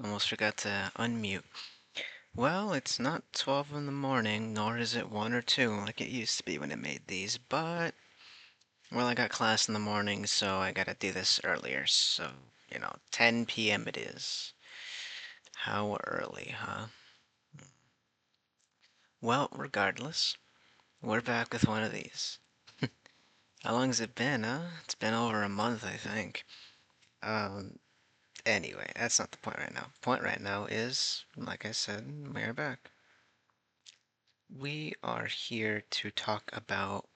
Almost forgot to unmute. Well, it's not 12 in the morning, nor is it 1 or 2 like it used to be when I made these, but, well, I got class in the morning, so I gotta do this earlier, so, 10 p.m. it is. How early, huh? Well, regardless, we're back with one of these. How long has it been, huh? It's been over a month, I think. Um, anyway, that's not the point right now. Point right now is, like I said, we're back. We are here to talk about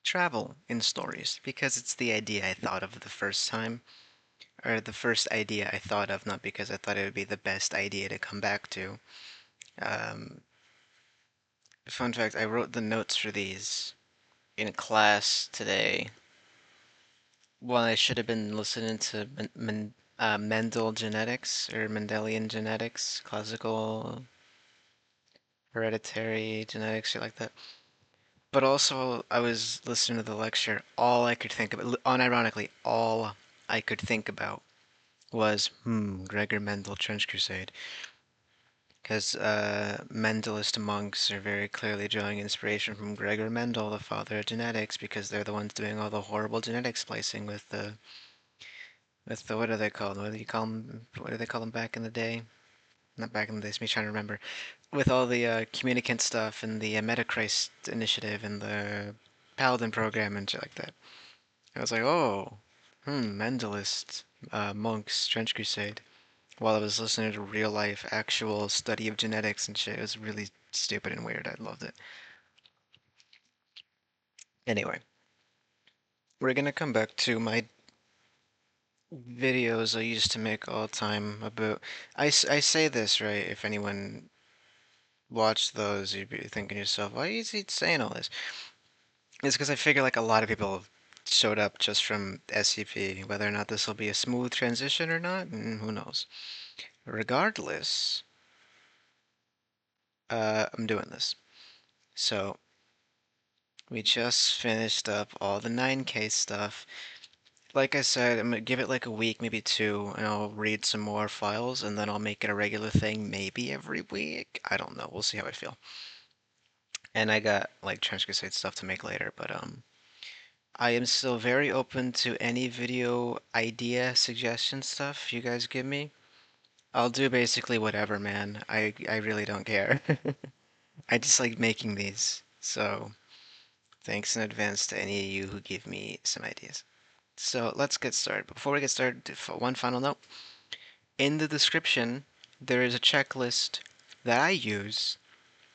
travel in stories because it's the idea I thought of the first time, or the first idea I thought of, not because I thought it would be the best idea to come back to. Um, Fun fact, I wrote the notes for these in class today. Well, I should have been listening to Mendel genetics or Mendelian genetics, classical hereditary genetics, shit like that. But also, I was listening to the lecture. All I could think about, unironically, all I could think about was, Gregor Mendel Trench Crusade. Because Mendelist monks are very clearly drawing inspiration from Gregor Mendel, the father of genetics, because they're the ones doing all the horrible genetic splicing with the, what are they called? What do you call them? What do they call them back in the day? Not back in the day, it's me trying to remember. With all the communicant stuff and the Metachrist initiative and the Paladin program and shit like that. I was like, oh, Mendelist monks, Trench Crusade. While I was listening to real life, actual study of genetics and shit, it was really stupid and weird. I loved it. Anyway, we're gonna come back to my videos I used to make all the time about. I say this, right? If anyone watched those, you'd be thinking to yourself, why is he saying all this? It's because I figure like a lot of people showed up just from SCP. Whether or not this will be a smooth transition or not, who knows. Regardless, I'm doing this. So, we just finished up all the 9K stuff. Like I said, I'm gonna give it like a week, maybe two, and I'll read some more files, and then I'll make it a regular thing, maybe every week. I don't know. We'll see how I feel. And I got like Trench Crusade stuff to make later, but I am still very open to any video idea, suggestion stuff you guys give me. I'll do basically whatever, man. I really don't care. I just like making these. So, thanks in advance to any of you who give me some ideas. So, let's get started. Before we get started, one final note. In the description, there is a checklist that I use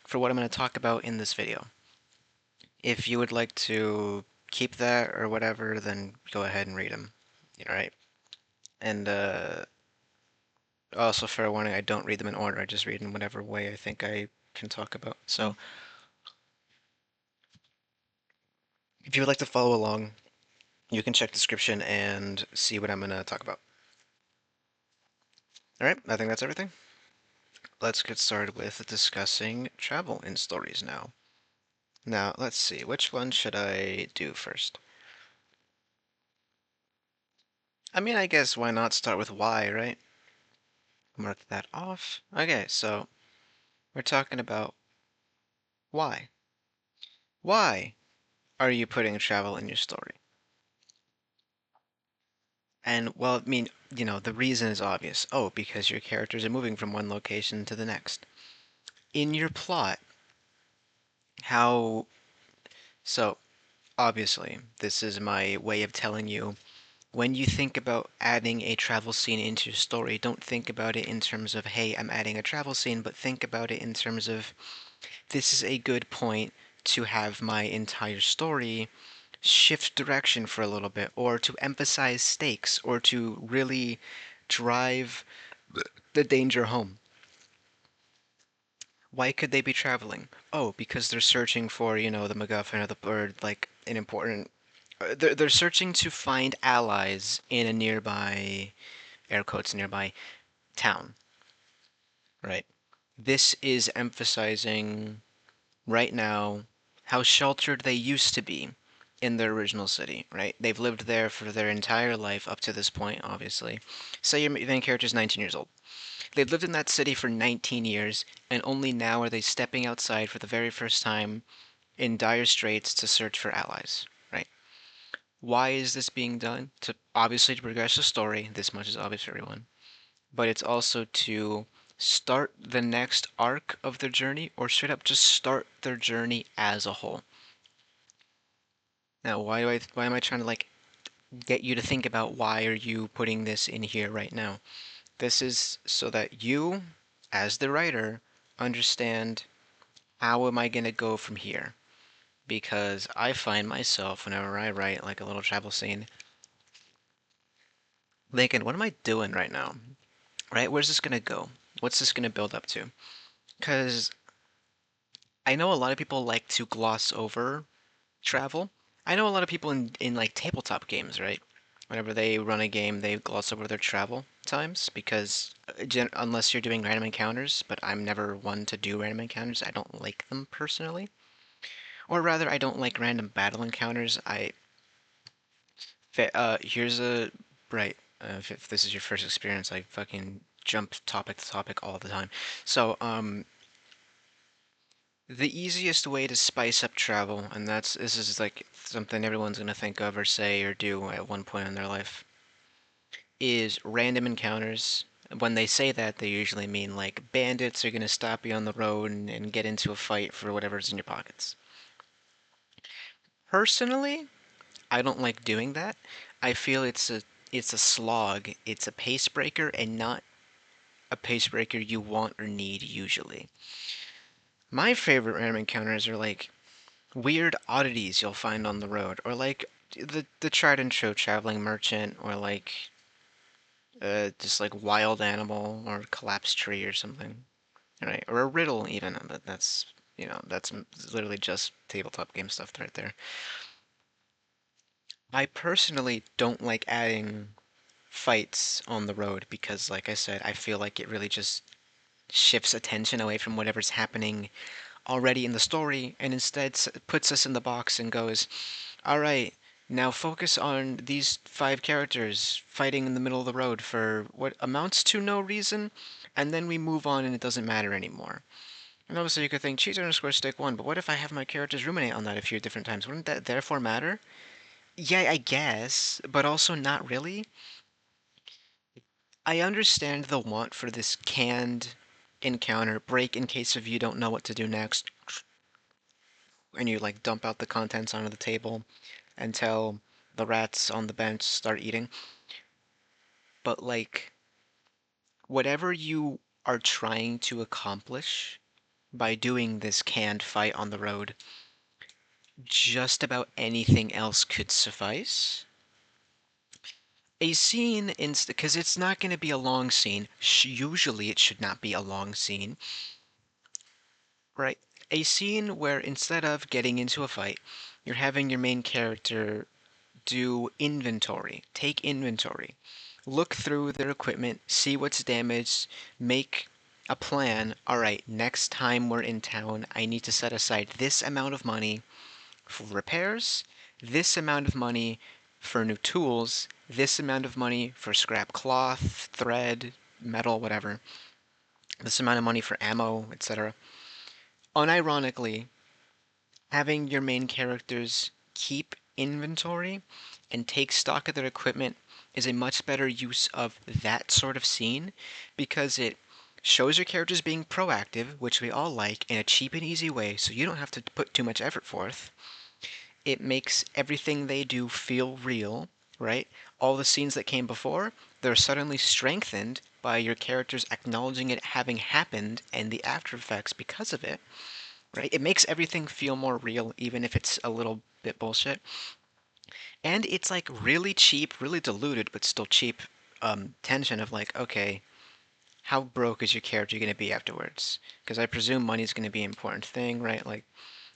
for what I'm going to talk about in this video. If you would like to keep that or whatever, then go ahead and read them. All right. And also, fair warning, I don't read them in order. I just read in whatever way I think I can talk about. So, if you would like to follow along, you can check the description and see what I'm going to talk about. All right, I think that's everything. Let's get started with discussing travel in stories now. Now, let's see, which one should I do first? I mean, I guess why not start with why, right? Mark that off. Okay, so we're talking about why. Why are you putting travel in your story? And, well, I mean, the reason is obvious. Oh, because your characters are moving from one location to the next. In your plot, how... So, obviously, this is my way of telling you when you think about adding a travel scene into your story, don't think about it in terms of, hey, I'm adding a travel scene, but think about it in terms of, this is a good point to have my entire story shift direction for a little bit, or to emphasize stakes, or to really drive the danger home. Why could they be traveling? Oh, because they're searching for, the MacGuffin or the bird, like an important. They're searching to find allies in a nearby, air quotes, nearby town, right? This is emphasizing right now how sheltered they used to be. in their original city, right? They've lived there for their entire life up to this point, obviously. Say your main character's 19 years old. They've lived in that city for 19 years, and only now are they stepping outside for the very first time in dire straits to search for allies, right? Why is this being done? To obviously to progress the story. This much is obvious for everyone, but it's also to start the next arc of their journey, or straight up just start their journey as a whole. Now, why am I trying to like get you to think about why are you putting this in here right now? This is so that you, as the writer, understand how am I going to go from here? Because I find myself, whenever I write like a little travel scene, thinking, what am I doing right now? Right? Where's this going to go? What's this going to build up to? Because I know a lot of people like to gloss over travel. I know a lot of people in like tabletop games, right? Whenever they run a game, they gloss over their travel times because unless you're doing random encounters, but I'm never one to do random encounters. I don't like them personally. Or rather, I don't like random battle encounters. Here's a right. If this is your first experience, I fucking jump topic to topic all the time. So, the easiest way to spice up travel, and this is like something everyone's gonna think of or say or do at one point in their life, is random encounters. When they say that, they usually mean like bandits are gonna stop you on the road and get into a fight for whatever's in your pockets. Personally, I don't like doing that. I feel it's a slog. It's a pace breaker and not a pace breaker you want or need usually. My favorite random encounters are like weird oddities you'll find on the road, or like the tried and true traveling merchant, or like just like wild animal or collapsed tree or something, right? Or a riddle even, but that's that's literally just tabletop game stuff right there. I personally don't like adding fights on the road because, like I said, I feel like it really just shifts attention away from whatever's happening already in the story and instead puts us in the box and goes, all right, now focus on these five characters fighting in the middle of the road for what amounts to no reason, and then we move on and it doesn't matter anymore. And obviously you could think cheese underscore stick one, but what if I have my characters ruminate on that a few different times? Wouldn't that therefore matter? Yeah, I guess, but also not really. I understand the want for this canned encounter break in case of you don't know what to do next, and you like dump out the contents onto the table until the rats on the bench start eating. But like whatever you are trying to accomplish by doing this canned fight on the road, just about anything else could suffice. A scene, because it's not going to be a long scene, usually it should not be a long scene, right? A scene where instead of getting into a fight, you're having your main character do inventory, take inventory, look through their equipment, see what's damaged, make a plan. All right, next time we're in town, I need to set aside this amount of money for repairs, this amount of money for new tools, this amount of money for scrap cloth, thread, metal, whatever, this amount of money for ammo, etc. Unironically, having your main characters keep inventory and take stock of their equipment is a much better use of that sort of scene because it shows your characters being proactive, which we all like, in a cheap and easy way, so you don't have to put too much effort forth. It makes everything they do feel real, right? All the scenes that came before, they're suddenly strengthened by your characters acknowledging it having happened and the after effects because of it, right? It makes everything feel more real, even if it's a little bit bullshit. And it's like really cheap, really diluted, but still cheap tension of like, okay, how broke is your character going to be afterwards? Because I presume money's going to be an important thing, right? Like,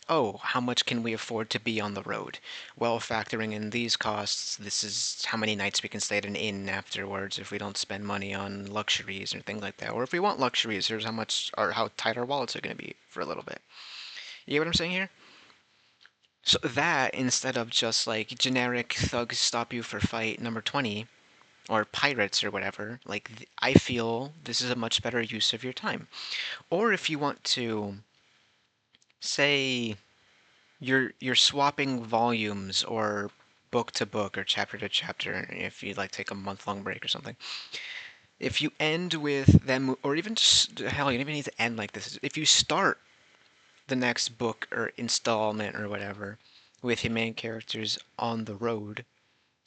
oh, how much can we afford to be on the road? Well, factoring in these costs, this is how many nights we can stay at an inn afterwards if we don't spend money on luxuries or things like that. Or if we want luxuries, here's how much or how tight our wallets are going to be for a little bit. You get what I'm saying here? So that instead of just like generic thugs stop you for fight number 20 or pirates or whatever, like I feel this is a much better use of your time. Or if you want to say you're swapping volumes or book to book or chapter to chapter if you like take a month-long break or something. If you end with them or even just hell, you don't even need to end like this. If you start the next book or installment or whatever with your main characters on the road,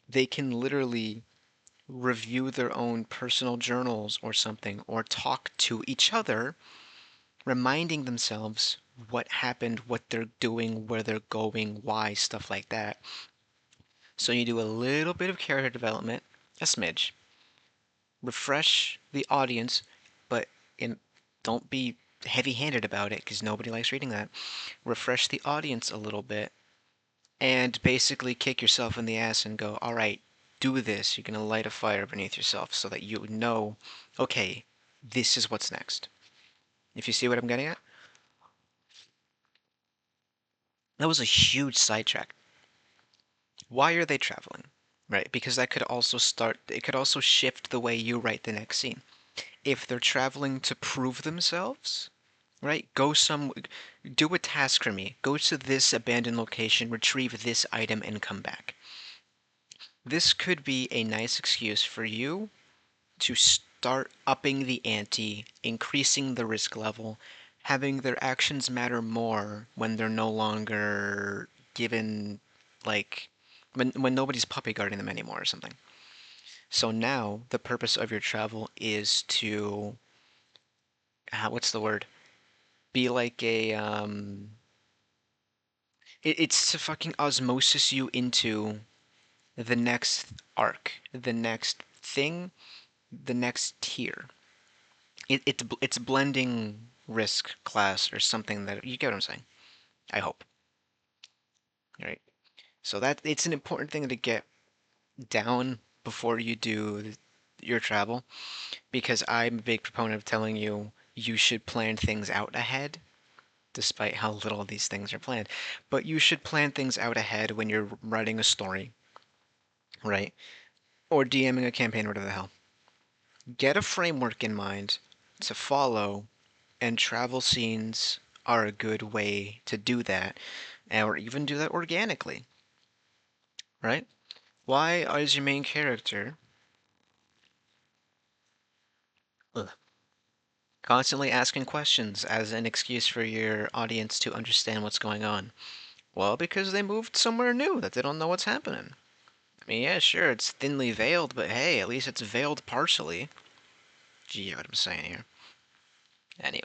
they can literally review their own personal journals or something, or talk to each other, reminding themselves what happened, what they're doing, where they're going, why, stuff like that. So you do a little bit of character development, a smidge, refresh the audience, but in, don't be heavy handed about it because nobody likes reading that. Refresh the audience a little bit and basically kick yourself in the ass and go, all right, do this. You're going to light a fire beneath yourself so that you know, okay, this is what's next. If you see what I'm getting at, that was a huge sidetrack. Why are they traveling? Right? Because that could also it could also shift the way you write the next scene. If they're traveling to prove themselves, right? Do a task for me. Go to this abandoned location, retrieve this item, and come back. This could be a nice excuse for you to start upping the ante, increasing the risk level, having their actions matter more when they're no longer given, like, when nobody's puppy guarding them anymore or something. So now the purpose of your travel is to, what's the word? Be like it's to fucking osmosis you into the next arc, the next thing, the next tier. It's blending risk class or something that you get what I'm saying. I hope. All right. So that it's an important thing to get down before you do your travel because I'm a big proponent of telling you you should plan things out ahead despite how little these things are planned. But you should plan things out ahead when you're writing a story, right? Or DMing a campaign, whatever the hell. Get a framework in mind to follow, and travel scenes are a good way to do that, or even do that organically, right? Why is your main character ugh, constantly asking questions as an excuse for your audience to understand what's going on? Well, because they moved somewhere new that they don't know what's happening. I mean, yeah, sure, it's thinly veiled, but hey, at least it's veiled partially. Gee, you know what I'm saying here. Anyway,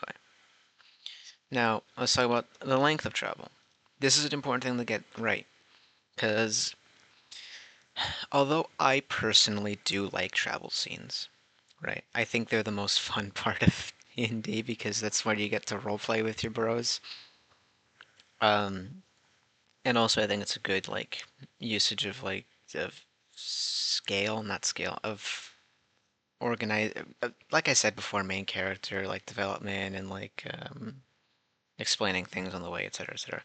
now let's talk about the length of travel. This is an important thing to get right, because although I personally do like travel scenes, right? I think they're the most fun part of D&D because that's where you get to roleplay with your bros. Um, and also I think it's a good like usage of scale, not scale, of organize. Like I said before, main character like development and explaining things on the way, etc., etc.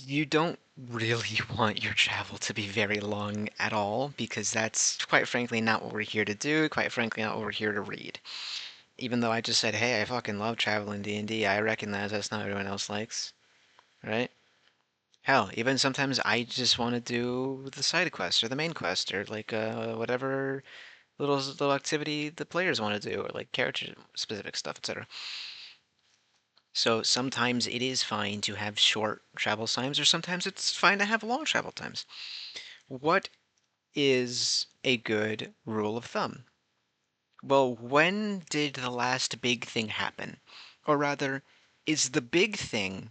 You don't really want your travel to be very long at all because that's quite frankly not what we're here to do. Quite frankly, not what we're here to read. Even though I just said, hey, I fucking love traveling D&D, I recognize that's not what everyone else likes, right? Hell, even sometimes I just want to do the side quest or the main quest or whatever little activity the players want to do or like character specific stuff, etc. So sometimes it is fine to have short travel times, or sometimes it's fine to have long travel times. What is a good rule of thumb? Well, when did the last big thing happen? Or rather, is the big thing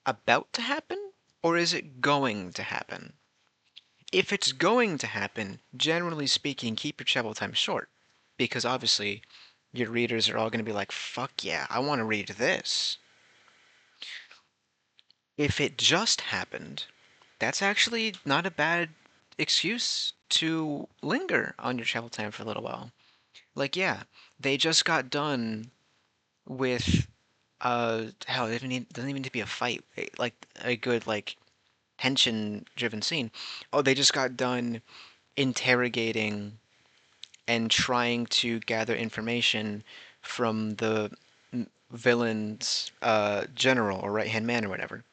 about to happen, or is it going to happen? If it's going to happen, generally speaking, keep your travel time short. Because obviously, your readers are all going to be like, fuck yeah, I want to read this. If it just happened, that's actually not a bad excuse to linger on your travel time for a little while. Like, yeah, they just got done with hell, it doesn't even need to be a fight. Like a good tension-driven scene. Oh, they just got done interrogating and trying to gather information from the villain's general or right-hand man or whatever.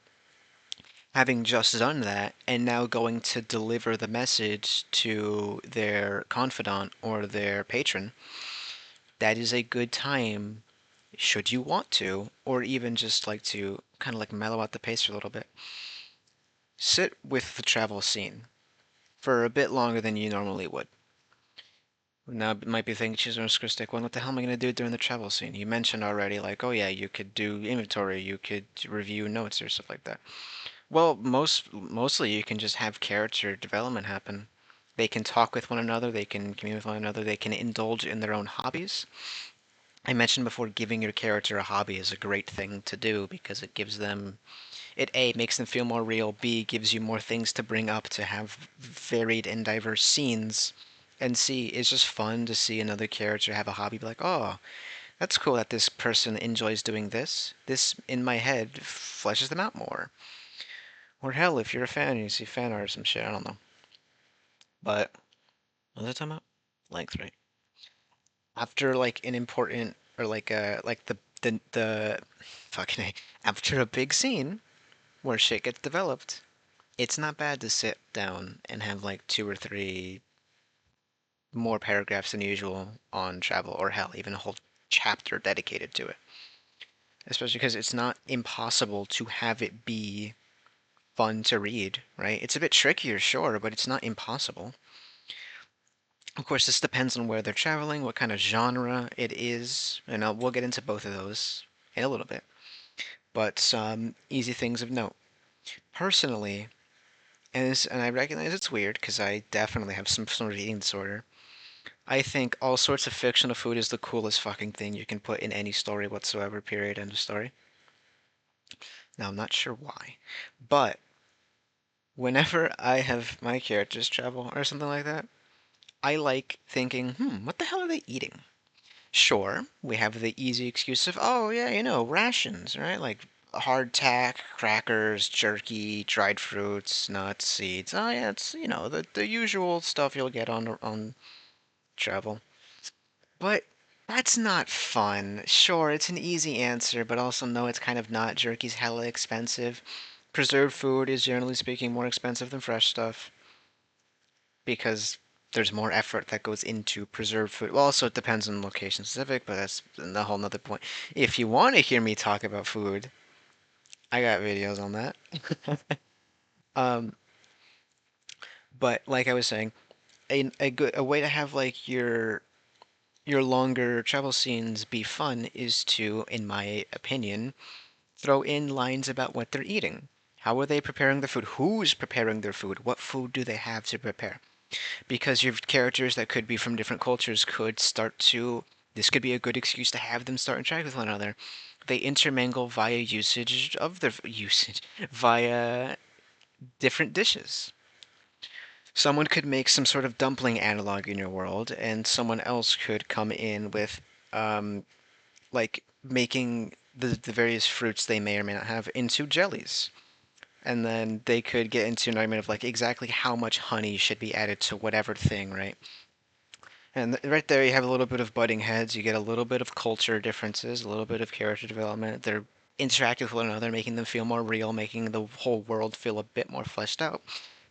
Having just done that, and now going to deliver the message to their confidant or their patron, that is a good time, should you want to, or even just like to kind of like mellow out the pace for a little bit. Sit with the travel scene for a bit longer than you normally would. Now, you might be thinking, she's a stick one. What the hell am I going to do during the travel scene? You mentioned already, like, oh yeah, you could do inventory, you could review notes or stuff like that. Well, mostly you can just have character development happen. They can talk with one another, they can communicate with one another, they can indulge in their own hobbies. I mentioned before, giving your character a hobby is a great thing to do because it gives them, it A, makes them feel more real, B, gives you more things to bring up to have varied and diverse scenes, and C, it's just fun to see another character have a hobby, be like, oh, that's cool that this person enjoys doing this. This, in my head, fleshes them out more. Or hell, if you're a fan and you see fan art or some shit, I don't know. But, what was I talking about? Length, right? After, like, an important, or like the, fucking A, after a big scene, where shit gets developed, it's not bad to sit down and have like two or three more paragraphs than usual on travel, or hell, even a whole chapter dedicated to it. Especially because it's not impossible to have it be fun to read, right? It's a bit trickier, sure, but it's not impossible. Of course, this depends on where they're traveling, what kind of genre it is, and we'll get into both of those in a little bit. But some easy things of note. Personally, and I recognize it's weird because I definitely have some sort of eating disorder. I think all sorts of fictional food is the coolest fucking thing you can put in any story whatsoever, period, end of story. Now, I'm not sure why, but whenever I have my characters travel or something like that, I like thinking, what the hell are they eating? Sure, we have the easy excuse of, oh, yeah, rations, right? Like hardtack, crackers, jerky, dried fruits, nuts, seeds. Oh, yeah, it's, the usual stuff you'll get on travel. But that's not fun. Sure, it's an easy answer, but also no, it's kind of not. Jerky's hella expensive. Preserved food is generally speaking more expensive than fresh stuff because there's more effort that goes into preserved food. Well, also it depends on location specific, but that's a whole nother point. If you want to hear me talk about food, I got videos on that. Um, but like I was saying, a way to have like your longer travel scenes be fun is to, in my opinion, throw in lines about what they're eating. How are they preparing their food? Who's preparing their food? What food do they have to prepare? Because your characters that could be from different cultures could start to. This could be a good excuse to have them start interact with one another. They intermingle via usage of their usage via different dishes. Someone could make some sort of dumpling analog in your world, and someone else could come in with um, like making the various fruits they may or may not have into jellies. And then they could get into an argument of like exactly how much honey should be added to whatever thing, right? And right there, you have a little bit of butting heads. You get a little bit of culture differences, a little bit of character development. They're interacting with one another, making them feel more real, making the whole world feel a bit more fleshed out,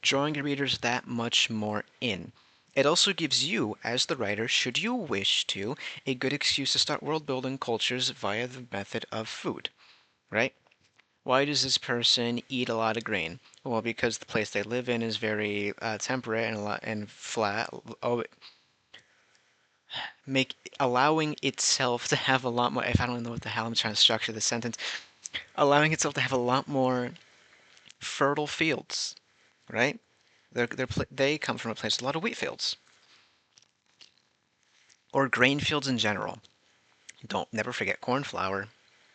drawing your readers that much more in. It also gives you, as the writer, should you wish to, a good excuse to start world building cultures via the method of food, right? Why does this person eat a lot of grain? Well, because the place they live in is very temperate and a lot and flat. Oh, make allowing itself to have a lot more. If I don't know what the hell I'm trying to structure the sentence, allowing itself to have a lot more fertile fields, right? They come from a place with a lot of wheat fields or grain fields in general. Don't never forget cornflower.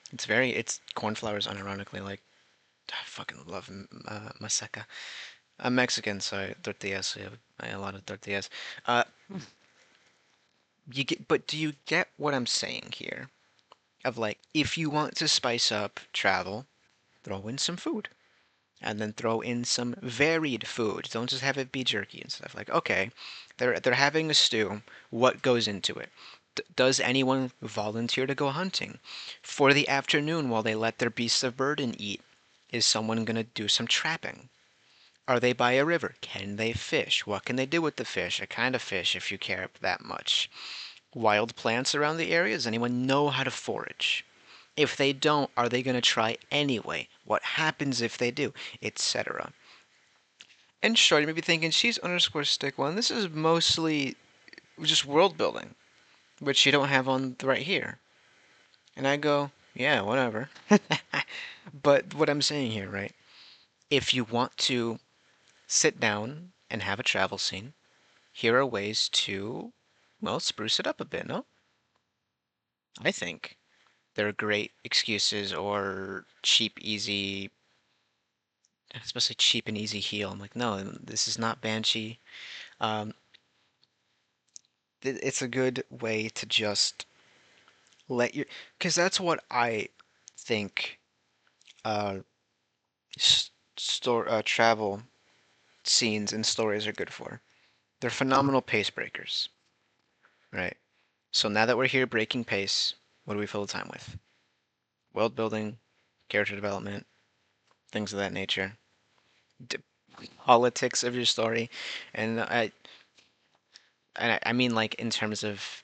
It's cornflower is unironically like I fucking love maseca. I'm Mexican, so tortillas. So I have a lot of tortillas. Uh, but do you get what I'm saying here? Of like, if you want to spice up travel, throw in some food. and then throw in some varied food. Don't just have it be jerky and stuff. Like, okay, they're having a stew. What goes into it? Does anyone volunteer to go hunting for the afternoon while they let their beasts of burden eat? Is someone gonna do some trapping? Are they by a river? Can they fish? What can they do with the fish? A kind of fish if you care that much. Wild plants around the area? Does anyone know how to forage? If they don't, are they going to try anyway? What happens if they do? Etc. And sure, you may be thinking, she's underscore stick one. This is mostly just world building, which you don't have on the right here. And I go, yeah, whatever. But what I'm saying here, right? If you want to sit down and have a travel scene, here are ways to, well, spruce it up a bit, no? I think they're great excuses or cheap, easy, especially cheap and easy heal. I'm like, no, this is not Banshee. Um, it's a good way to just let your, because that's what I think uh, travel scenes and stories are good for. They're phenomenal pace breakers, right? So now that we're here breaking pace, what do we fill the time with? World building, character development, things of that nature. D- Politics of your story, and I mean like in terms of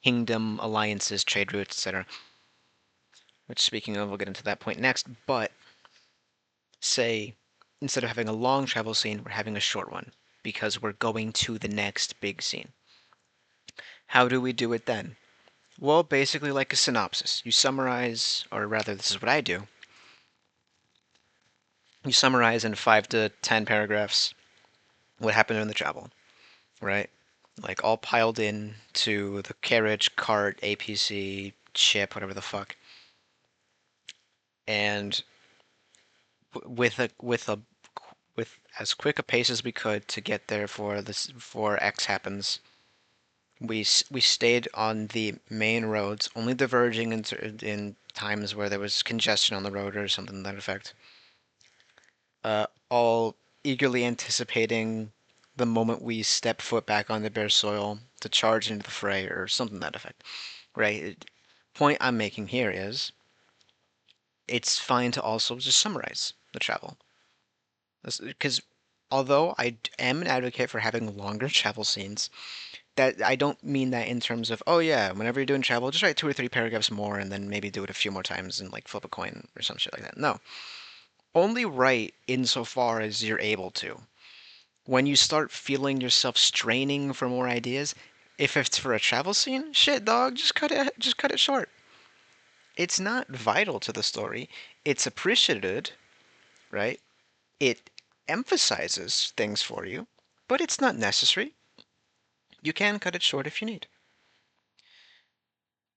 kingdom alliances, trade routes, etc. Which, speaking of, we'll get into that point next. But say instead of having a long travel scene, we're having a short one because we're going to the next big scene. How do we do it then? Well, basically like a synopsis. You summarize, or rather, this is what I do. You summarize in 5 to 10 paragraphs what happened during the travel, right? Like all piled in to the carriage, cart, APC, ship, whatever the fuck, and with as quick a pace as we could to get there for this before X happens. We stayed on the main roads, only diverging in times where there was congestion on the road or something to that effect. All eagerly anticipating the moment we step foot back on the bare soil to charge into the fray or something to that effect. Right? Point I'm making here is it's fine to also just summarize the travel. Because although I am an advocate for having longer travel scenes, that I don't mean that in terms of, oh yeah, whenever you're doing travel, just write 2 or 3 paragraphs more and then maybe do it a few more times and like flip a coin or some shit like that. No. Only write insofar as you're able to. When you start feeling yourself straining for more ideas, if it's for a travel scene, shit dog, just cut it short. It's not vital to the story. It's appreciated, right? It emphasizes things for you, but it's not necessary. You can cut it short if you need.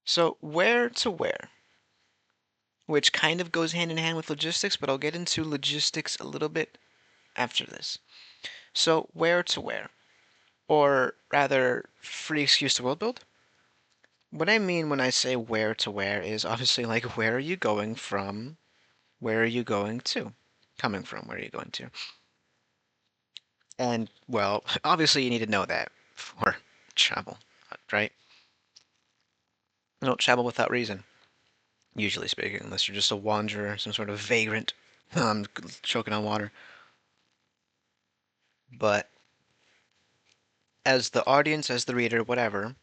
So, where to where? Which kind of goes hand in hand with logistics, but I'll get into logistics a little bit after this. So, where to where? Or rather, free excuse to world build? What I mean when I say where to where is obviously like where are you going from? Where are you going to? Coming from, where are you going to? And, well, obviously you need to know that for travel, right? You don't travel without reason, usually speaking, unless you're just a wanderer, some sort of vagrant, choking on water. But as the audience, as the reader, whatever,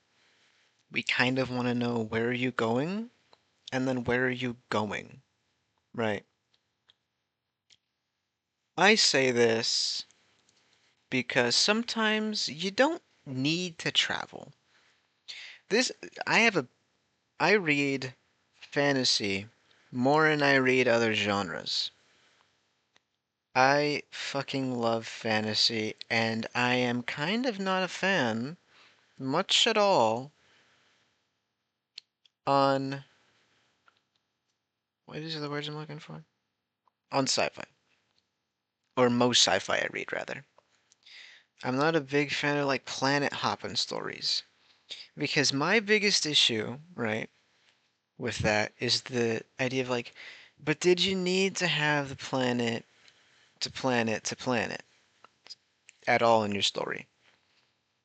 we kind of want to know where are you going, and then where are you going, right? I say this because sometimes you don't need to travel. This, I have a, I read fantasy more than I read other genres. I fucking love fantasy, and I am kind of not a fan, much at all, on, what is the words I'm looking for? On sci-fi. Or most sci-fi I read, rather. I'm not a big fan of like planet hopping stories. Because my biggest issue, right, with that is the idea of like, but did you need to have the planet to planet at all in your story.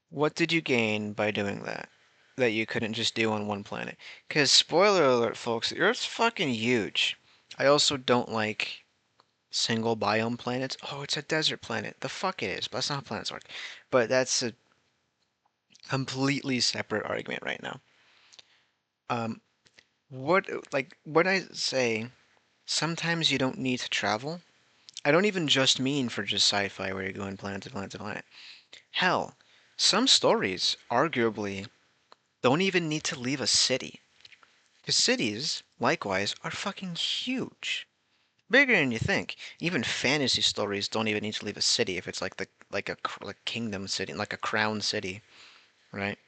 What did you gain by doing that? That you couldn't just do on one planet? Because, spoiler alert, folks, the Earth's fucking huge. I also don't like single biome planets. Oh, it's a desert planet. The fuck it is. But that's not how planets work. But that's a completely separate argument right now. Um, what, like, when I say sometimes you don't need to travel, I don't even just mean for just sci-fi where you're going planet to planet to planet. Hell, some stories, arguably, don't even need to leave a city. Because cities, likewise, are fucking huge. Bigger than you think. Even fantasy stories don't even need to leave a city if it's like a kingdom city, like a crown city, right?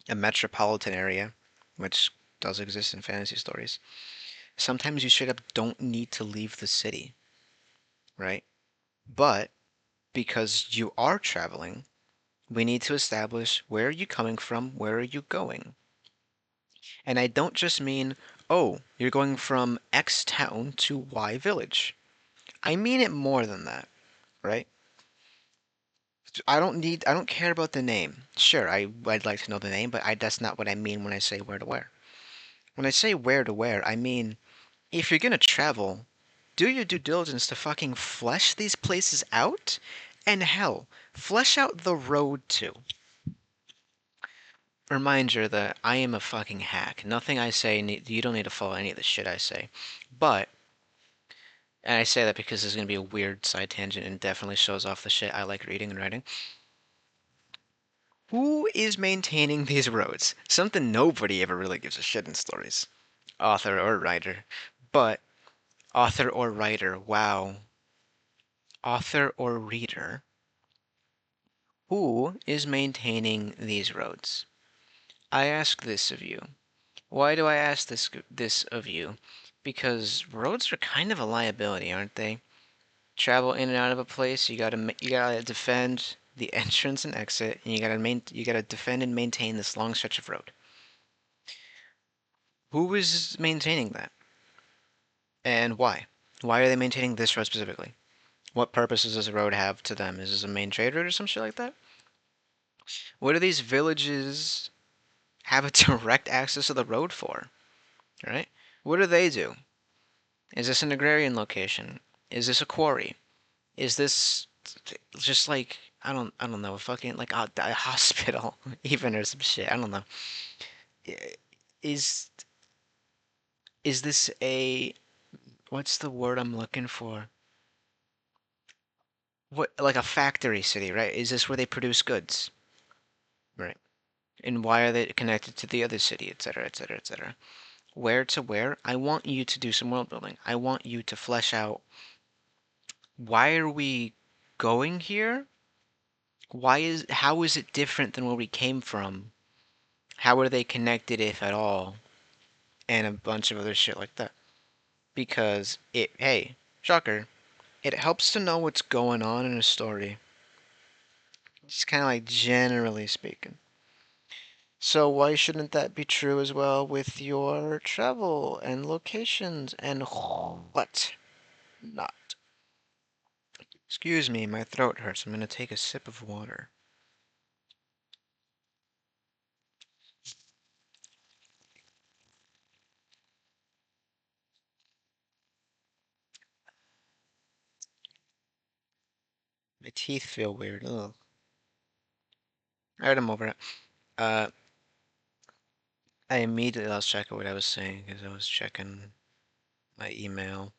A metropolitan area, which does exist in fantasy stories. Sometimes you straight up don't need to leave the city, right? But because you are traveling, we need to establish where are you coming from, where are you going? And I don't just mean, oh, you're going from X town to Y village. I mean it more than that, right? I don't care about the name. Sure, I'd like to know the name, but that's not what I mean when I say where to where. When I say where to where, I mean if you're gonna travel, do your due diligence to fucking flesh these places out, and hell, flesh out the road too. Reminder that I am a fucking hack. Nothing I say, you don't need to follow any of the shit I say. But, and I say that because there's gonna be a weird side tangent and definitely shows off the shit I like reading and writing. Who is maintaining these roads? Something nobody ever really gives a shit in stories. Author or writer. But, author or writer, wow. Author or reader. Who is maintaining these roads? I ask this of you. Why do I ask this of you? Because roads are kind of a liability, aren't they? Travel in and out of a place, you gotta defend the entrance and exit, and you gotta defend and maintain this long stretch of road. Who is maintaining that, and why? Why are they maintaining this road specifically? What purposes does the road have to them? Is this a main trade route or some shit like that? What do these villages have a direct access to the road for? Right? What do they do? Is this an agrarian location? Is this a quarry? Is this just like I don't know, a fucking like a hospital even or some shit? I don't know. Is is this a what's the word I'm looking for? What like a factory city, right? Is this where they produce goods? Right. And why are they connected to the other city, etc., etc., etc.? Where to where? I want you to do some world building. I want you to flesh out why are we going here? How is it different than where we came from? How are they connected, if at all? And a bunch of other shit like that. Because hey, shocker, it helps to know what's going on in a story. Just kind of like generally speaking. So why shouldn't that be true as well with your travel and locations and what not? Excuse me, my throat hurts. I'm gonna take a sip of water. My teeth feel weird. Ugh. Alright, I'm over it. Uh, I immediately lost track of what I was saying because I was checking my email.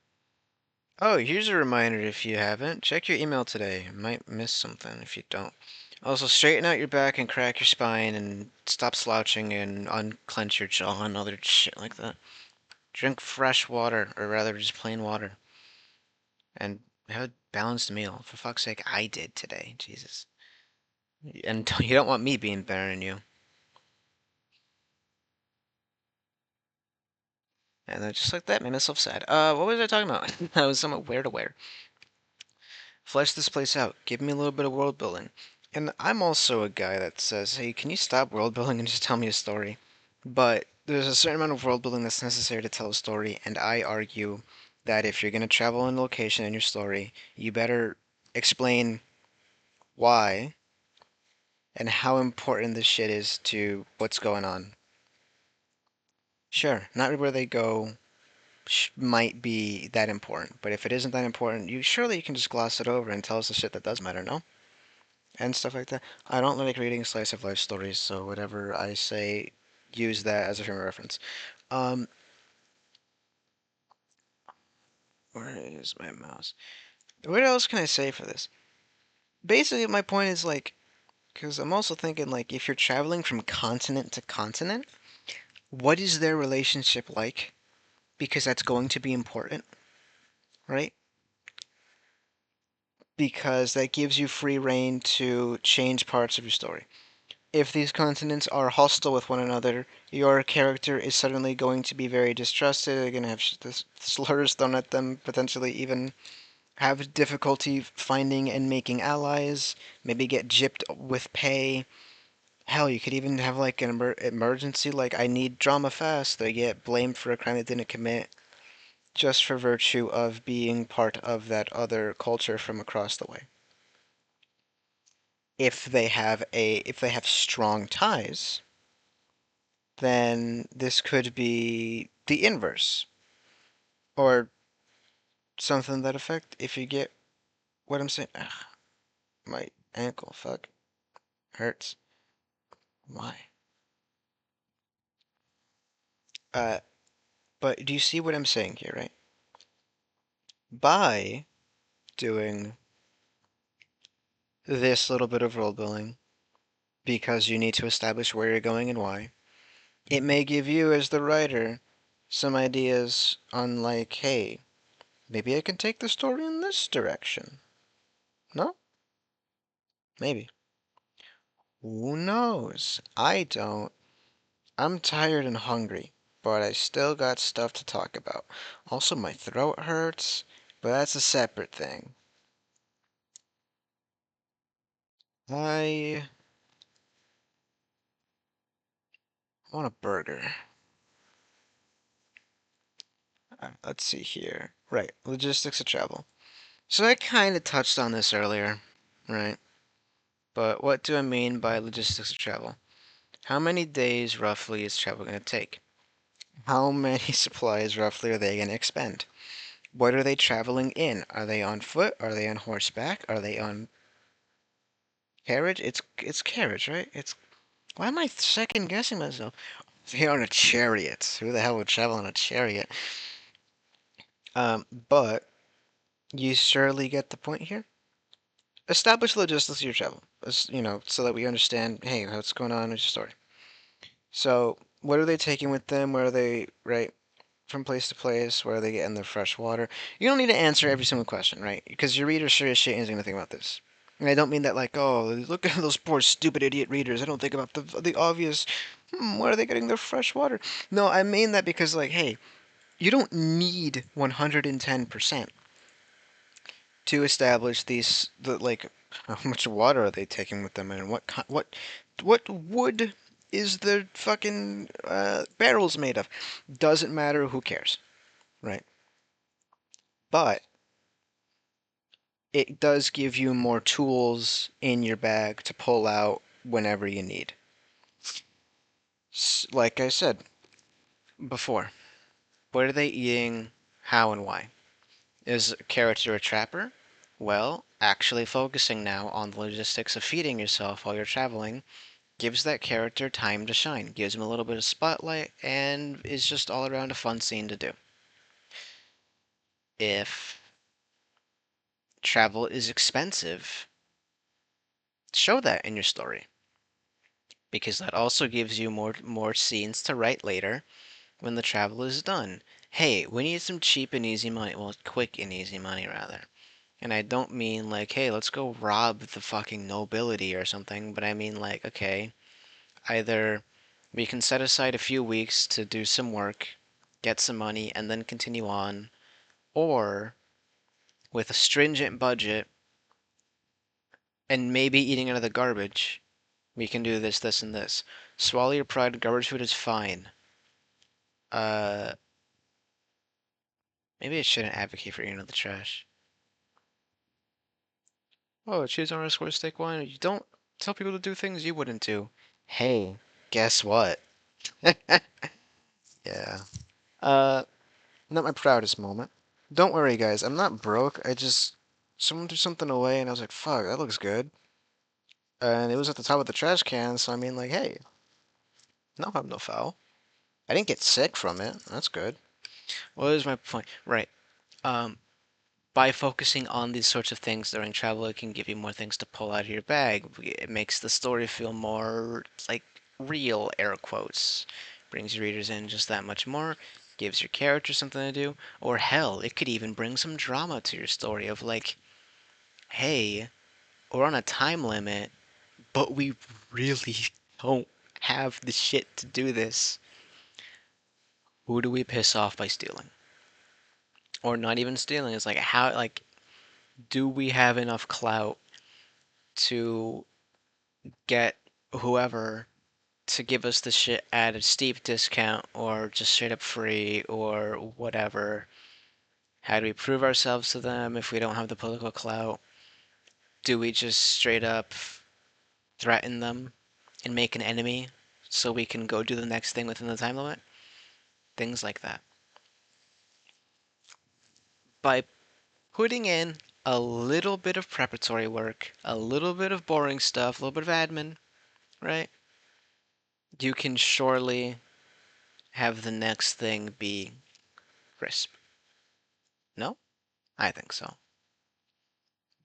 Oh, here's a reminder if you haven't. Check your email today. You might miss something if you don't. Also, straighten out your back and crack your spine and stop slouching and unclench your jaw and other shit like that. Drink fresh water, or rather just plain water. And have a balanced meal. For fuck's sake, I did today. Jesus. And you don't want me being better than you. And then just like that, made myself sad. What was I talking about? I was somewhat where to where. Flesh this place out. Give me a little bit of world building. And I'm also a guy that says, hey, can you stop world building and just tell me a story? But there's a certain amount of world building that's necessary to tell a story, and I argue that if you're going to travel in a location in your story, you better explain why and how important this shit is to what's going on. Sure, not everywhere they go might be that important, but if it isn't that important, you can just gloss it over and tell us the shit that does matter, no? And stuff like that. I don't like reading slice of life stories, so whatever I say, use that as a frame of reference. Um, where is my mouse? What else can I say for this? Basically, my point is like, because I'm also thinking like, if you're traveling from continent to continent, what is their relationship like? Because that's going to be important, right? Because that gives you free reign to change parts of your story. If these continents are hostile with one another, your character is suddenly going to be very distrusted. They're going to have slurs thrown at them, potentially even have difficulty finding and making allies, maybe get gypped with pay. Hell, you could even have like an emergency, like I need drama fast. They get blamed for a crime they didn't commit just for virtue of being part of that other culture from across the way. If they have strong ties, then this could be the inverse or something that effect. If you get what I'm saying, ugh, my ankle, fuck, hurts. Why? Uh, but do you see what I'm saying here, right? By doing this little bit of role building, because you need to establish where you're going and why, it may give you, as the writer, some ideas on, like, hey, maybe I can take the story in this direction. No? Maybe. Who knows? I don't. I'm tired and hungry, but I still got stuff to talk about. Also, my throat hurts, but that's a separate thing. I want a burger. Let's see here. Right, logistics of travel. So I kind of touched on this earlier, right? But what do I mean by logistics of travel? How many days roughly is travel going to take? How many supplies roughly are they going to expend? What are they traveling in? Are they on foot? Are they on horseback? Are they on carriage? It's carriage, right? It's why am I second guessing myself? They're on a chariot. Who the hell would travel on a chariot? But you surely get the point here. Establish the logistics of your travel, so that we understand, hey, what's going on in your story. So, what are they taking with them? Where are they, right, from place to place? Where are they getting their fresh water? You don't need to answer every single question, right? Because your reader sure as shit isn't going to think about this. And I don't mean that like, oh, look at those poor stupid idiot readers. I don't think about the obvious. Where are they getting their fresh water? No, I mean that because like, hey, you don't need 110% to establish like how much water are they taking with them and what wood is the fucking barrels made of? Doesn't matter. Who cares, right? But it does give you more tools in your bag to pull out whenever you need. Like I said before, what are they eating? How and why? Is a character a trapper? Well, actually focusing now on the logistics of feeding yourself while you're traveling gives that character time to shine, gives him a little bit of spotlight, and is just all around a fun scene to do. If travel is expensive, show that in your story, because that also gives you more scenes to write later when the travel is done. Hey, we need some cheap and easy money. Well, quick and easy money, rather. And I don't mean like, hey, let's go rob the fucking nobility or something, but I mean like, okay, either we can set aside a few weeks to do some work, get some money, and then continue on, or with a stringent budget and maybe eating out of the garbage, we can do this, this, and this. Swallow your pride, garbage food is fine. Uh, Maybe I shouldn't advocate for eating out the trash. Oh, cheese on a square steak wine. You don't tell people to do things you wouldn't do. Hey, guess what? Yeah. Uh, Not my proudest moment. Don't worry, guys. I'm not broke. I just someone threw something away, and I was like, "Fuck, that looks good." And it was at the top of the trash can, so I mean, like, hey, no harm, no foul. I didn't get sick from it. That's good. What is my point? Right. Um, by focusing on these sorts of things during travel, it can give you more things to pull out of your bag. It makes the story feel more like real, air quotes. Brings your readers in just that much more, gives your character something to do, or hell, it could even bring some drama to your story of like, hey, we're on a time limit, but we really don't have the shit to do this. Who do we piss off by stealing? Or not even stealing. It's like, how, like, do we have enough clout to get whoever to give us the shit at a steep discount or just straight up free or whatever? How do we prove ourselves to them if we don't have the political clout? Do we just straight up threaten them and make an enemy so we can go do the next thing within the time limit? Things like that. By putting in a little bit of preparatory work, a little bit of boring stuff, a little bit of admin, right? You can surely have the next thing be crisp. No? I think so.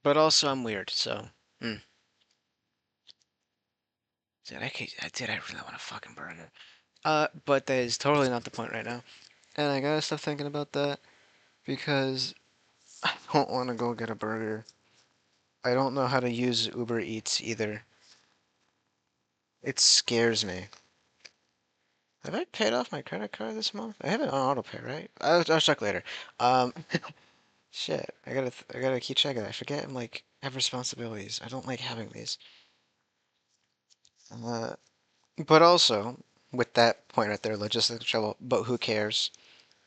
But also, I'm weird, so. Mm. Dude, I really want a fucking burger. But that is totally not the point right now. And I gotta stop thinking about that because I don't want to go get a burger. I don't know how to use Uber Eats either. It scares me. Have I paid off my credit card this month? I have it on auto pay, right? I'll check later. Um, Shit. I gotta keep checking. I forget I'm like have responsibilities. I don't like having these. Uh, but also with that point right there, logistical trouble. But who cares?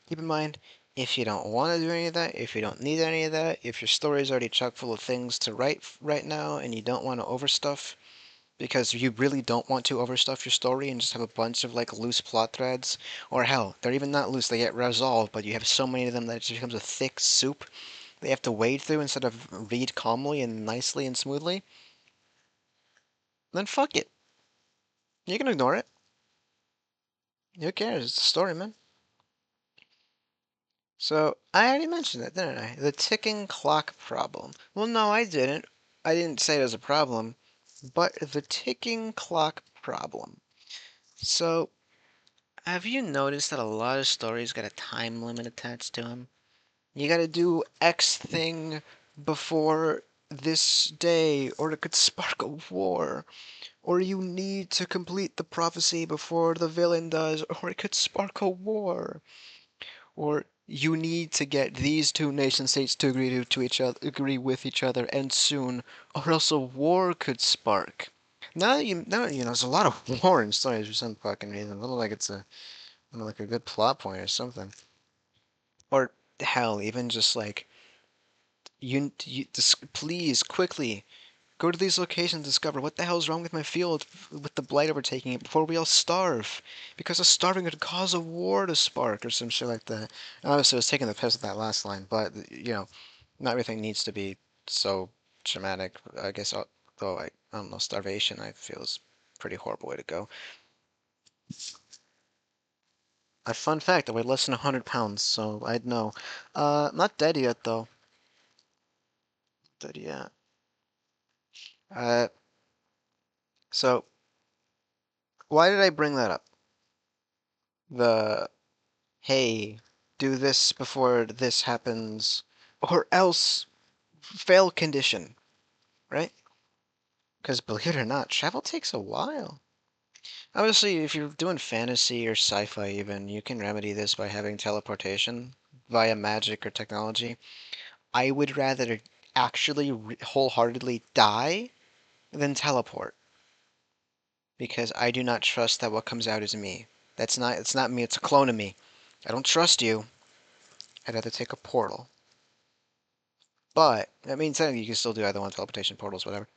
Keep in mind, if you don't want to do any of that, if you don't need any of that, if your story is already chock full of things to write right now, and you don't want to overstuff, because you really don't want to overstuff your story and just have a bunch of like loose plot threads, or hell, they're even not loose, they get resolved, but you have so many of them that it just becomes a thick soup they have to wade through instead of read calmly and nicely and smoothly, then fuck it. You can ignore it. Who cares? It's a story, man. So, I already mentioned that, didn't I? The ticking clock problem. Well, no, I didn't. I didn't say it was a problem, but the ticking clock problem. So, have you noticed that a lot of stories got a time limit attached to them? You gotta do X thing before this day, or it could spark a war. Or you need to complete the prophecy before the villain does, or it could spark a war. Or you need to get these two nation states to agree with each other, and soon, or else a war could spark. Now you know there's a lot of war in stories for some fucking reason. It looks like it's like a good plot point or something. Or hell, even just like you just please quickly go to these locations and discover what the hell's wrong with my field with the blight overtaking it before we all starve. Because us starving could cause a war to spark or some shit like that. And obviously, I was taking the piss with that last line, but, not everything needs to be so dramatic. I guess, though, I don't know, starvation, I feel is a pretty horrible way to go. A fun fact, I weigh less than 100 pounds, so I'd know. Not dead yet, though. Dead yet. Uh, so, why did I bring that up? The hey, do this before this happens, or else fail condition, right? Because believe it or not, travel takes a while. Obviously, if you're doing fantasy or sci-fi even, you can remedy this by having teleportation via magic or technology. I would rather actually wholeheartedly die than teleport because I do not trust that what comes out is me. It's not me, it's a clone of me. I don't trust you. I'd have to take a portal. But, I mean, technically you can still do either one, teleportation, portals, whatever.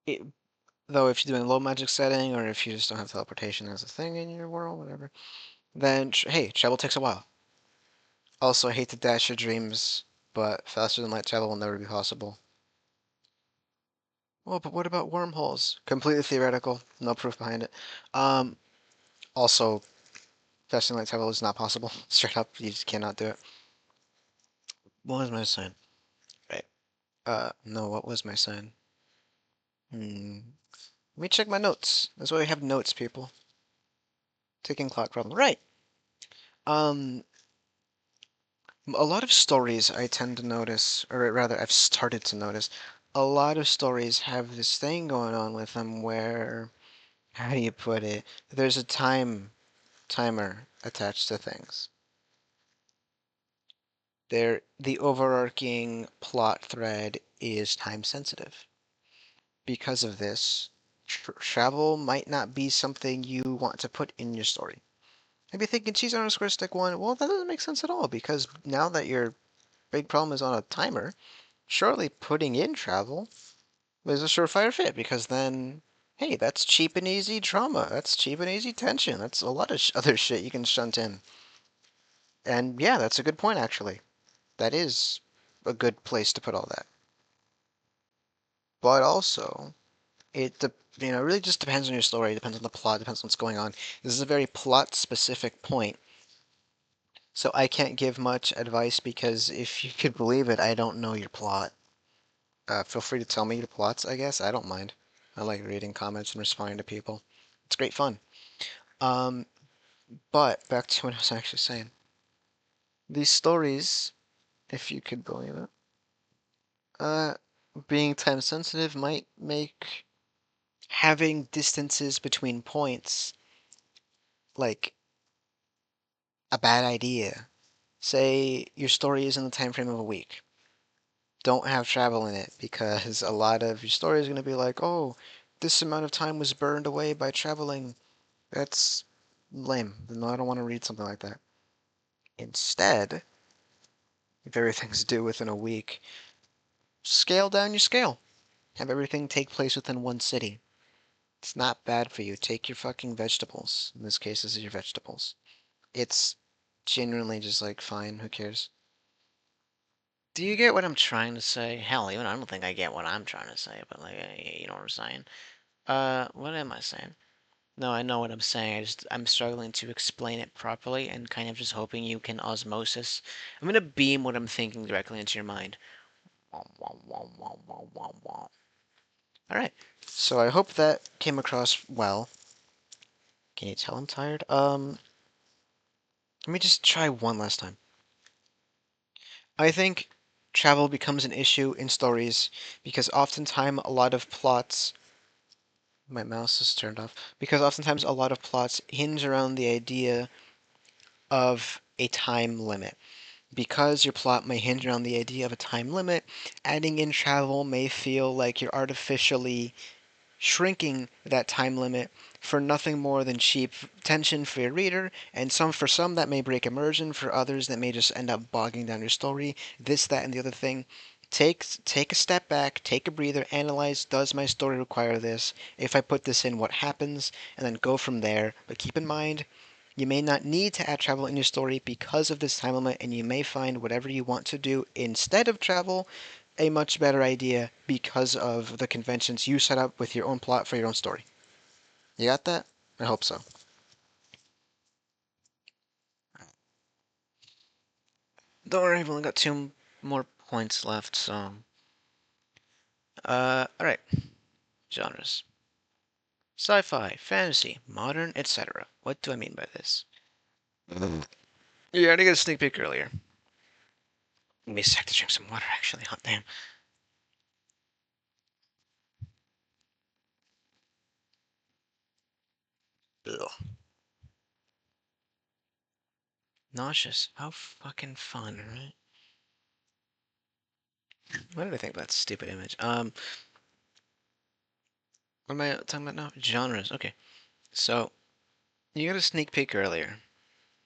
It, though, if you're doing low magic setting, or if you just don't have teleportation as a thing in your world, whatever, then, hey, travel takes a while. Also, I hate to dash your dreams, but faster than light travel will never be possible. Well, but what about wormholes? Completely theoretical, no proof behind it. Um, Also, faster than light travel is not possible. Straight up, you just cannot do it. What was my sign? Right. No, what was my sign? Let me check my notes. That's why we have notes, people. Ticking clock problem. Right. Um, a lot of stories I tend to notice, or rather, I've started to notice, a lot of stories have this thing going on with them where, how do you put it? There's a timer attached to things. The overarching plot thread is time sensitive. Because of this, travel might not be something you want to put in your story. Maybe thinking cheese underscore stick one, well, that doesn't make sense at all because now that your big problem is on a timer, surely putting in travel is a surefire fit because then, hey, that's cheap and easy drama. That's cheap and easy tension. That's a lot of other shit you can shunt in. And yeah, that's a good point, actually. That is a good place to put all that. But also, it really just depends on your story, depends on the plot, depends on what's going on. This is a very plot-specific point, so I can't give much advice because if you could believe it, I don't know your plot. Feel free to tell me your plots, I guess. I don't mind. I like reading comments and responding to people. It's great fun. Um, but back to what I was actually saying. These stories, if you could believe it, uh, being time sensitive might make having distances between points like a bad idea. Say your story is in the time frame of a week. Don't have travel in it because a lot of your story is going to be like, oh, this amount of time was burned away by traveling. That's lame. No, I don't want to read something like that. Instead, if everything's due within a week, scale down your scale. Have everything take place within one city. It's not bad for you. Take your fucking vegetables. In this case, this is your vegetables. It's genuinely just like, fine, who cares? Do you get what I'm trying to say? Hell, even I don't think I get what I'm trying to say, but like, you know what I'm saying? What am I saying? No, I know what I'm saying. I'm struggling to explain it properly and kind of just hoping you can osmosis. I'm gonna beam what I'm thinking directly into your mind. All right. So I hope that came across well. Can you tell I'm tired? Let me just try one last time. I think travel becomes an issue in stories because oftentimes a lot of plots my mouse is turned off because oftentimes a lot of plots hinge around the idea of a time limit. Because your plot may hinge around the idea of a time limit, adding in travel may feel like you're artificially shrinking that time limit for nothing more than cheap tension for your reader, and for some that may break immersion, for others that may just end up bogging down your story, this, that, and the other thing. Take a step back, take a breather, analyze, does my story require this? If I put this in, what happens? And then go from there. But keep in mind, you may not need to add travel in your story because of this time limit, and you may find whatever you want to do instead of travel a much better idea because of the conventions you set up with your own plot for your own story. You got that? I hope so. Don't worry, I've only got two more points left, so. Alright. Genres: sci-fi, fantasy, modern, etc. What do I mean by this? You already got a sneak peek earlier. Give me a sec to drink some water, actually. Hot damn. Ugh. Nauseous. How fucking fun, right? What did I think about that stupid image? What am I talking about now? Genres. Okay. So, you got a sneak peek earlier,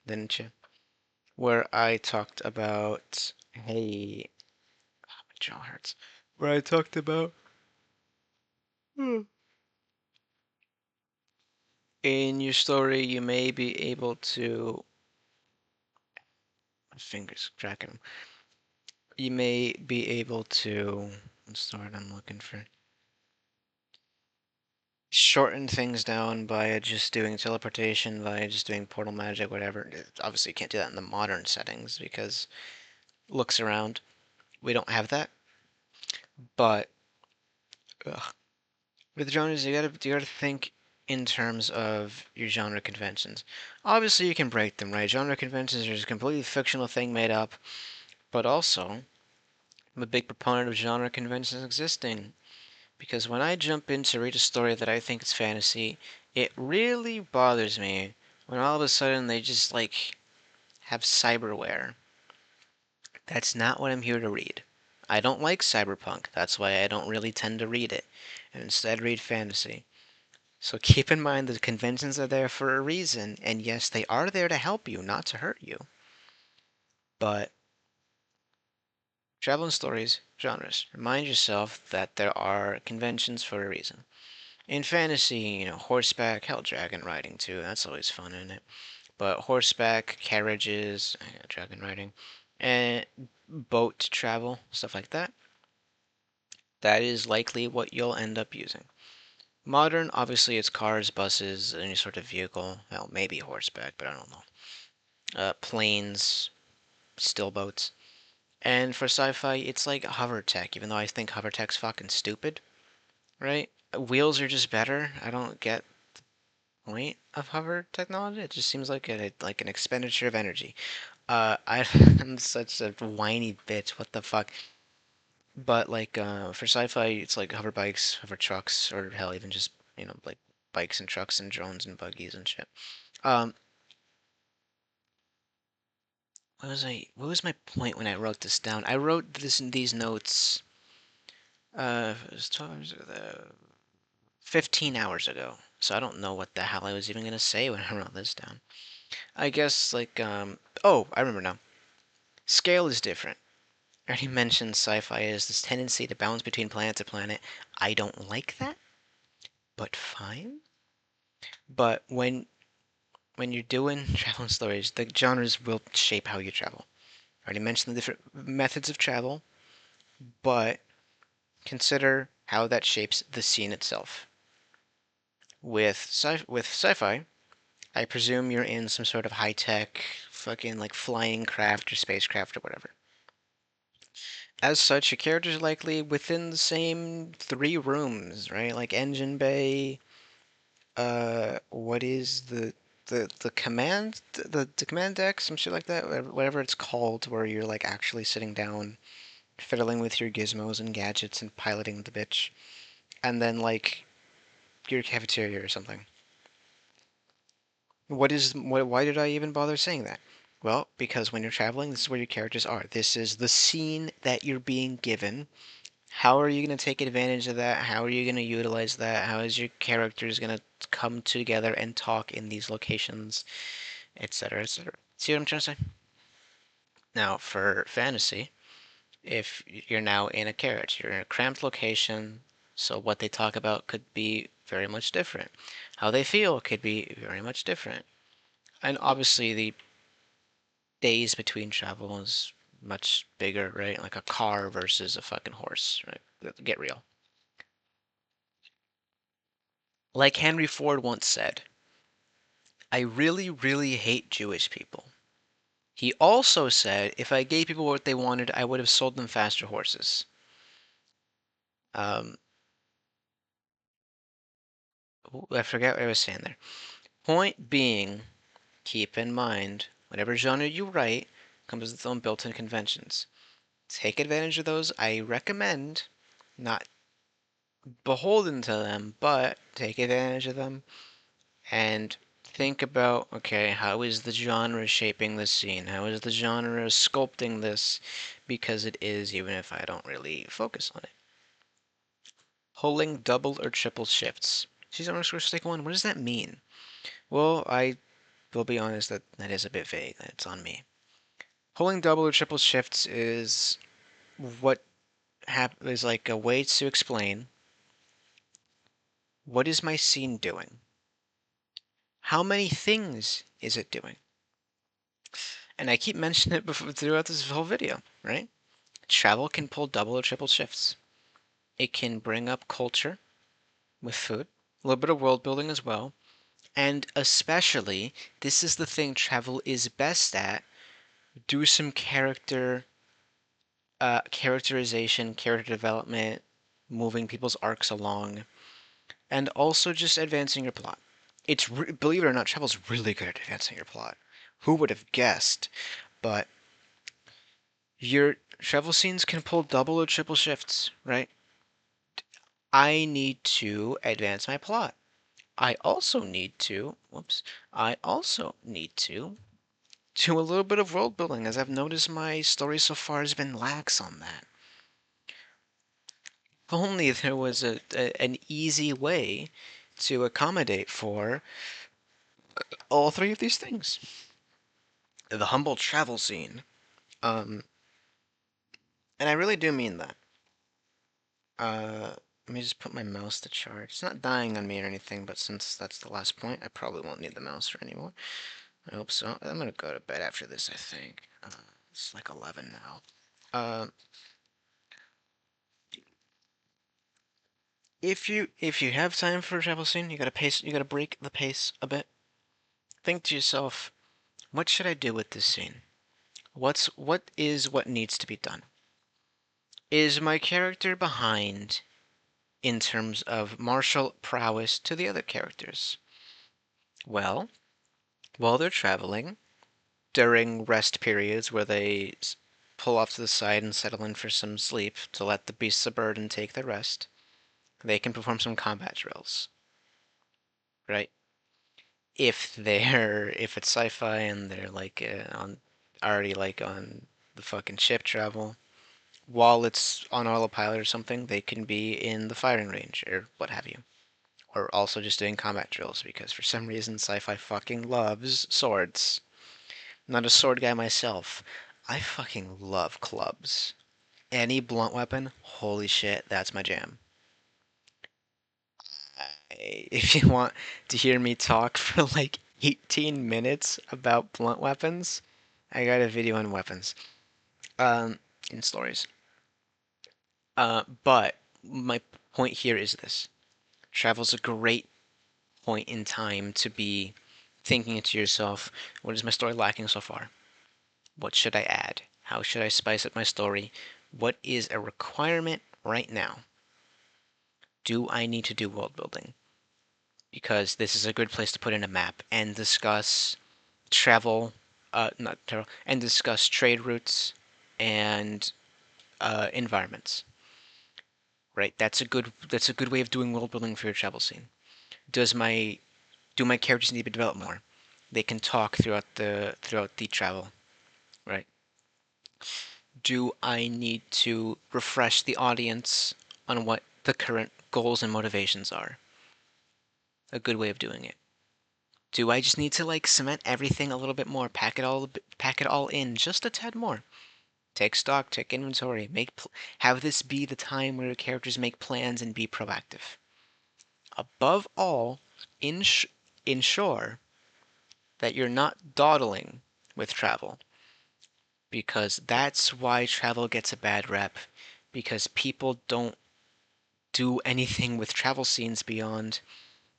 didn't you? where I talked about, hey, my jaw hurts. Where I talked about, in your story, you may be able to, my fingers cracking. You may be able to, what's the word I'm looking for? Shorten things down by just doing teleportation, by just doing portal magic, whatever. Obviously, you can't do that in the modern settings because looks around, we don't have that. But ugh, with genres, you gotta think in terms of your genre conventions. Obviously, you can break them, right? Genre conventions are just a completely fictional thing made up. But also, I'm a big proponent of genre conventions existing because when I jump in to read a story that I think is fantasy, it really bothers me when all of a sudden they just like have cyberware. That's not what I'm here to read. I don't like cyberpunk. That's why I don't really tend to read it, and instead read fantasy. So keep in mind the conventions are there for a reason, and yes, they are there to help you, not to hurt you. But travel and stories, genres. Remind yourself that there are conventions for a reason. In fantasy, horseback, hell, dragon riding too. That's always fun, isn't it? But horseback, carriages, dragon riding, and boat travel, stuff like that. That is likely what you'll end up using. Modern, obviously, it's cars, buses, any sort of vehicle. Well, maybe horseback, but I don't know. Planes, still boats. And for sci-fi, it's like hover tech, even though I think hover tech's fucking stupid, right? Wheels are just better. I don't get the point of hover technology. It just seems like like an expenditure of energy. I'm such a whiny bitch. What the fuck? But like for sci-fi, it's like hover bikes, hover trucks, or hell, even just like bikes and trucks and drones and buggies and shit. Um, what was my point when I wrote this down? I wrote this in these notes. It was 12 hours ago, 15 hours ago. So I don't know what the hell I was even gonna say when I wrote this down. I guess like oh, I remember now. Scale is different. I already mentioned sci-fi is this tendency to bounce between planet to planet. I don't like that, but fine. But when you're doing travel stories, the genres will shape how you travel. I already mentioned the different methods of travel, but consider how that shapes the scene itself. With sci-fi, I presume you're in some sort of high-tech fucking like flying craft or spacecraft or whatever. As such, your characters are likely within the same three rooms, right? Like engine bay, what is the command the command deck, some shit like that, whatever it's called, where you're like actually sitting down, fiddling with your gizmos and gadgets and piloting the bitch, and then like your cafeteria or something. Why did I even bother saying that? Well, because when you're traveling, this is where your characters are. This is the scene that you're being given. How are you going to take advantage of that? How are you going to utilize that? How is your characters going to come together and talk in these locations, etc., etc.? See what I'm trying to say? Now, for fantasy, if you're now in a carriage, you're in a cramped location, so what they talk about could be very much different. How they feel could be very much different. And obviously, the days between travel is much bigger, right? Like a car versus a fucking horse, right? Get real. Like Henry Ford once said, I really, really hate Jewish people. He also said if I gave people what they wanted, I would have sold them faster horses. Um, I forget what I was saying there. Point being, keep in mind, whatever genre you write comes with its own built-in conventions. Take advantage of those. I recommend not beholden to them, but take advantage of them and think about, okay, how is the genre shaping the scene? How is the genre sculpting this? Because it is, even if I don't really focus on it. Holding double or triple shifts. She's underscore stick one. What does that mean? Well, I will be honest that that is a bit vague. It's on me. Pulling double or triple shifts what is like a way to explain what is my scene doing? How many things is it doing? And I keep mentioning it throughout this whole video, right? Travel can pull double or triple shifts. It can bring up culture with food, a little bit of world building as well, and especially, this is the thing travel is best at, do some characterization, character development, moving people's arcs along, and also just advancing your plot. Believe it or not, travel's really good at advancing your plot. Who would have guessed? But your travel scenes can pull double or triple shifts, right? I need to advance my plot. I also need to, whoops, I also need to do a little bit of world building, as I've noticed my story so far has been lax on that. If only there was an easy way to accommodate for all three of these things. The humble travel scene. Um, and I really do mean that. Let me just put my mouse to charge. It's not dying on me or anything, but since that's the last point, I probably won't need the mouse for anymore. I hope so. I'm gonna go to bed after this, I think. It's like 11 now. Uh, if you have time for a travel scene, you gotta break the pace a bit. Think to yourself, what should I do with this scene? What needs to be done? Is my character behind in terms of martial prowess to the other characters? Well, while they're traveling, during rest periods where they pull off to the side and settle in for some sleep to let the beasts of burden take their rest, they can perform some combat drills, right? If it's sci-fi and they're like on already like on the fucking ship travel, while it's on autopilot or something, they can be in the firing range or what have you. Or also just doing combat drills because for some reason sci-fi fucking loves swords. I'm not a sword guy myself. I fucking love clubs. Any blunt weapon, holy shit, that's my jam. If you want to hear me talk for like 18 minutes about blunt weapons, I got a video on weapons. In stories. But my point here is this. Travel's a great point in time to be thinking to yourself, what is my story lacking so far? What should I add? How should I spice up my story? What is a requirement right now? Do I need to do world building? Because this is a good place to put in a map and discuss travel, not travel, and discuss trade routes and environments. Right, that's a good way of doing world building for your travel scene. Does my do my characters need to be developed more? They can talk throughout the travel, right? Do I need to refresh the audience on what the current goals and motivations are? A good way of doing it. Do I just need to like cement everything a little bit more, pack it all in just a tad more? Take stock, take inventory, have this be the time where your characters make plans and be proactive. Above all, ensure that you're not dawdling with travel, because that's why travel gets a bad rep, because people don't do anything with travel scenes beyond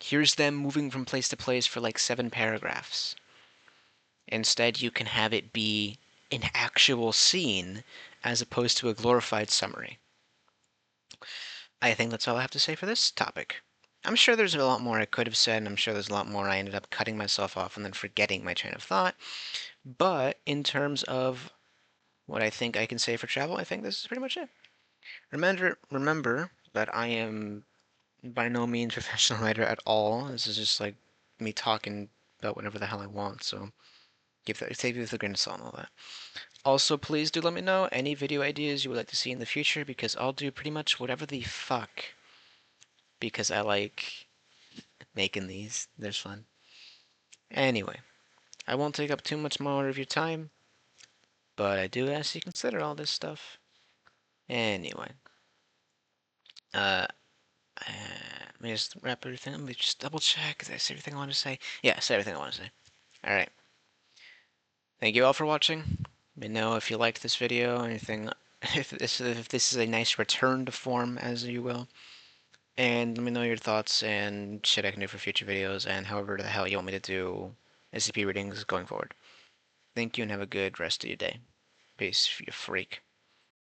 here's them moving from place to place for like 7 paragraphs. Instead, you can have it be an actual scene as opposed to a glorified summary. I think that's all I have to say for this topic. I'm sure there's a lot more I could have said, and I'm sure there's a lot more I ended up cutting myself off and then forgetting my train of thought. But in terms of what I think I can say for travel, I think this is pretty much it. Remember that I am by no means a professional writer at all. This is just like me talking about whatever the hell I want, so take it with a grain of salt and all that. Also, please do let me know any video ideas you would like to see in the future, because I'll do pretty much whatever the fuck, because I like making these. They're fun. Anyway, I won't take up too much more of your time. But I do ask you consider all this stuff. Anyway, uh, let me just wrap everything. Let me just double check. Did I say everything I want to say? Yeah, I said everything I want to say. All right. Thank you all for watching. Let me know if you liked this video, anything, if this is a nice return to form, as you will. And let me know your thoughts and shit I can do for future videos, and however the hell you want me to do SCP readings going forward. Thank you and have a good rest of your day. Peace, you freak.